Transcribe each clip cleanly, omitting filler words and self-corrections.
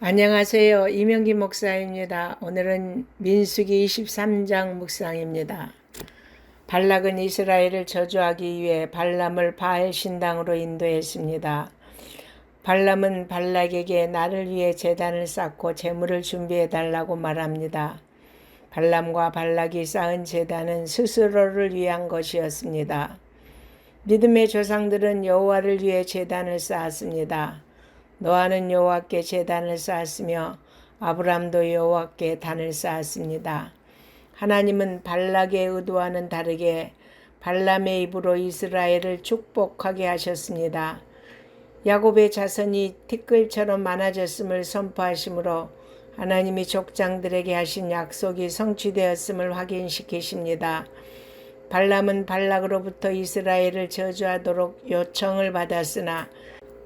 안녕하세요. 이명기 목사입니다. 오늘은 민수기 23장 묵상입니다. 발락은 이스라엘을 저주하기 위해 발람을 바알 신당으로 인도했습니다. 발람은 발락에게 나를 위해 제단을 쌓고 제물을 준비해 달라고 말합니다. 발람과 발락이 쌓은 제단은 스스로를 위한 것이었습니다. 믿음의 조상들은 여호와를 위해 제단을 쌓았습니다. 노아는 여호와께 제단을 쌓았으며 아브람도 여호와께 단을 쌓았습니다. 하나님은 발락의 의도와는 다르게 발람의 입으로 이스라엘을 축복하게 하셨습니다. 야곱의 자손이 티끌처럼 많아졌음을 선포하시므로 하나님이 족장들에게 하신 약속이 성취되었음을 확인시키십니다. 발람은 발락으로부터 이스라엘을 저주하도록 요청을 받았으나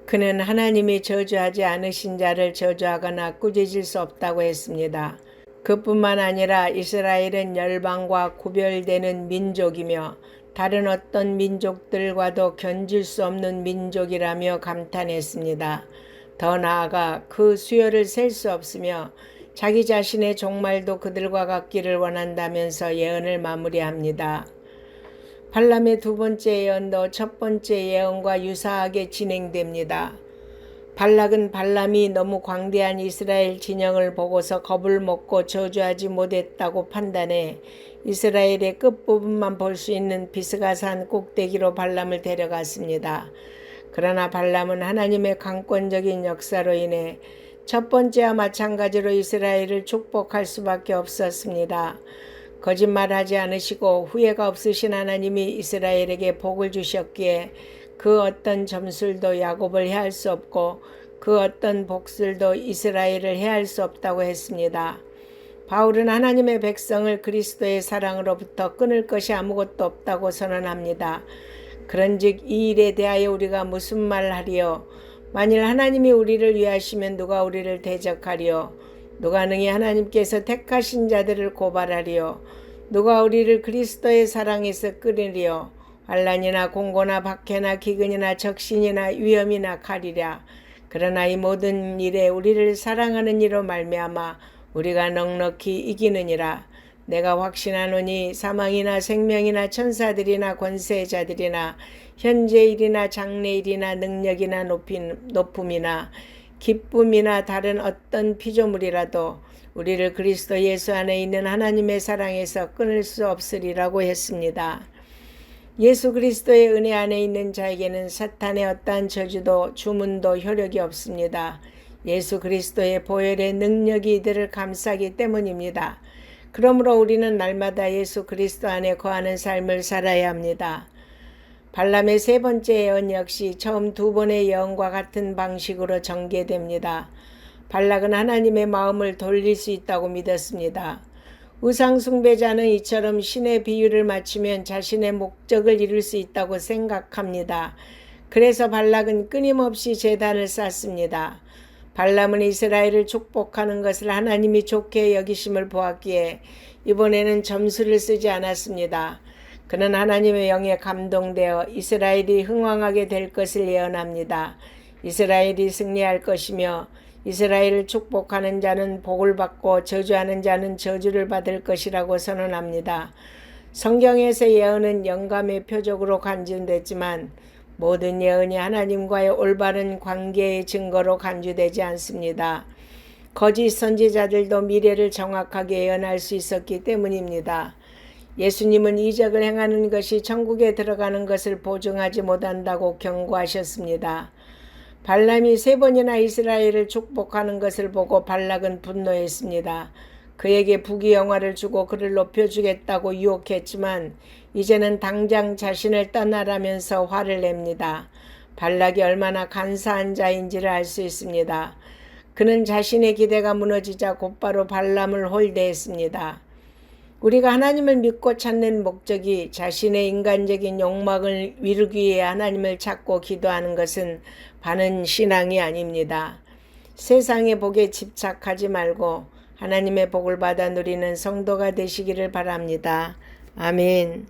그는 하나님이 저주하지 않으신 자를 저주하거나 꾸짖을 수 없다고 했습니다. 그뿐만 아니라 이스라엘은 열방과 구별되는 민족이며 다른 어떤 민족들과도 견줄 수 없는 민족이라며 감탄했습니다. 더 나아가 그 수요를 셀 수 없으며 자기 자신의 종말도 그들과 같기를 원한다면서 예언을 마무리합니다. 발람의 두 번째 예언도 첫 번째 예언과 유사하게 진행됩니다. 발락은 발람이 너무 광대한 이스라엘 진영을 보고서 겁을 먹고 저주하지 못했다고 판단해 이스라엘의 끝부분만 볼 수 있는 비스가산 꼭대기로 발람을 데려갔습니다. 그러나 발람은 하나님의 강권적인 역사로 인해 첫 번째와 마찬가지로 이스라엘을 축복할 수밖에 없었습니다. 거짓말하지 않으시고 후회가 없으신 하나님이 이스라엘에게 복을 주셨기에 그 어떤 점술도 야곱을 해할 수 없고 그 어떤 복술도 이스라엘을 해할 수 없다고 했습니다. 바울은 하나님의 백성을 그리스도의 사랑으로부터 끊을 것이 아무것도 없다고 선언합니다. 그런즉 이 일에 대하여 우리가 무슨 말을 하리요? 만일 하나님이 우리를 위하시면 누가 우리를 대적하리요? 누가 능히 하나님께서 택하신 자들을 고발하리요? 누가 우리를 그리스도의 사랑에서 끊으리요? 환난이나 공고나 박해나 기근이나 적신이나 위험이나 칼이랴. 그러나 이 모든 일에 우리를 사랑하는 이로 말미암아 우리가 넉넉히 이기느니라. 내가 확신하노니 사망이나 생명이나 천사들이나 권세자들이나 현재일이나 장래일이나 능력이나 높음이나 기쁨이나 다른 어떤 피조물이라도 우리를 그리스도 예수 안에 있는 하나님의 사랑에서 끊을 수 없으리라고 했습니다. 예수 그리스도의 은혜 안에 있는 자에게는 사탄의 어떠한 저주도 주문도 효력이 없습니다. 예수 그리스도의 보혈의 능력이 이들을 감싸기 때문입니다. 그러므로 우리는 날마다 예수 그리스도 안에 거하는 삶을 살아야 합니다. 발람의 세 번째 예언 역시 처음 두 번의 예언과 같은 방식으로 전개됩니다. 발락은 하나님의 마음을 돌릴 수 있다고 믿었습니다. 우상 숭배자는 이처럼 신의 비유를 맞추면 자신의 목적을 이룰 수 있다고 생각합니다. 그래서 발락은 끊임없이 제단을 쌓습니다. 발람은 이스라엘을 축복하는 것을 하나님이 좋게 여기심을 보았기에 이번에는 점수를 쓰지 않았습니다. 그는 하나님의 영에 감동되어 이스라엘이 흥왕하게 될 것을 예언합니다. 이스라엘이 승리할 것이며 이스라엘을 축복하는 자는 복을 받고 저주하는 자는 저주를 받을 것이라고 선언합니다. 성경에서 예언은 영감의 표적으로 간주됐지만 모든 예언이 하나님과의 올바른 관계의 증거로 간주되지 않습니다. 거짓 선지자들도 미래를 정확하게 예언할 수 있었기 때문입니다. 예수님은 이적을 행하는 것이 천국에 들어가는 것을 보증하지 못한다고 경고하셨습니다. 발람이 세 번이나 이스라엘을 축복하는 것을 보고 발락은 분노했습니다. 그에게 부귀영화를 주고 그를 높여주겠다고 유혹했지만 이제는 당장 자신을 떠나라면서 화를 냅니다. 발락이 얼마나 간사한 자인지를 알 수 있습니다. 그는 자신의 기대가 무너지자 곧바로 발람을 홀대했습니다. 우리가 하나님을 믿고 찾는 목적이 자신의 인간적인 욕망을 이루기 위해 하나님을 찾고 기도하는 것은 바른 신앙이 아닙니다. 세상의 복에 집착하지 말고 하나님의 복을 받아 누리는 성도가 되시기를 바랍니다. 아멘.